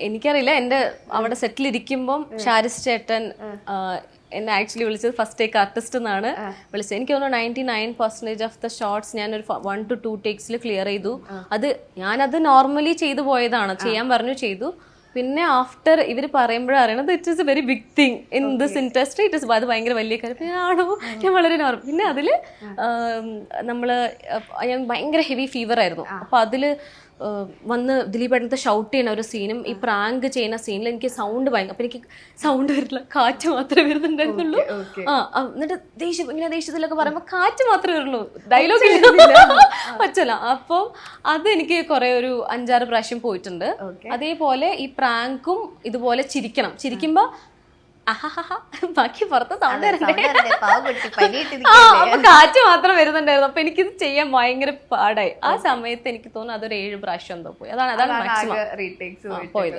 എനിക്കറിയില്ല, എന്റെ അവിടെ സെറ്റിൽ ഇരിക്കുമ്പം ഷാരിസ് ചേട്ടൻ എന്നെ ആക്ച്വലി വിളിച്ചത് ഫസ്റ്റ് ടേക്ക് ആർട്ടിസ്റ്റ് എന്നാണ് വിളിച്ചത്. എനിക്ക് തോന്നുന്നു 99% ഓഫ് ദ ഷോർട്സ് ഞാൻ ഒരു 1 to 2 ടേക്സിൽ ക്ലിയർ ചെയ്തു. ഞാനത് നോർമലി ചെയ്തു പോയതാണ്, ചെയ്യാൻ പറഞ്ഞു ചെയ്തു. പിന്നെ ആഫ്റ്റർ ഇവർ പറയുമ്പോഴാണ് അറിയണത് it is a very big thing in this industry, it is അത് ഭയങ്കര വലിയ കാര്യം ആണോ, ഞാൻ വളരെ നോർമൽ. പിന്നെ അതിൽ ഞാൻ ഭയങ്കര ഹെവി ഫീവർ ആയിരുന്നു. അപ്പം അതിൽ വന്ന് ദിലീപേട്ടനത്തെ ഷൗട്ട് ചെയ്യുന്ന ഒരു സീനും ഈ പ്രാങ്ക് ചെയ്യുന്ന സീനിൽ എനിക്ക് സൗണ്ട് ഭയങ്കര, അപ്പം എനിക്ക് സൗണ്ട് വരില്ല, കാറ്റ് മാത്രമേ വരുന്നുണ്ടായിരുന്നുള്ളൂ. എന്നിട്ട് ഇങ്ങനെ ദേഷ്യത്തിലൊക്കെ പറയുമ്പോൾ കാറ്റ് മാത്രമേ വരുള്ളൂ, ഡയലോഗ് പറ്റില്ല. അപ്പം അതെനിക്ക് കുറെ ഒരു 5-6 പ്രാവശ്യം പോയിട്ടുണ്ട്. അതേപോലെ ഈ പ്രാങ്കും ഇതുപോലെ ചിരിക്കുമ്പോ ബാക്കി പുറത്ത് സൗണ്ട് അപ്പൊ കാറ്റ് മാത്രം വരുന്നുണ്ടായിരുന്നു. അപ്പൊ എനിക്കിത് ചെയ്യാൻ ഭയങ്കര പാടായി. ആ സമയത്ത് എനിക്ക് തോന്നുന്നു അതൊരു 7 പ്രാവശ്യം എന്തോ പോയി. അതാണ് മാക്സിമം പോയത്.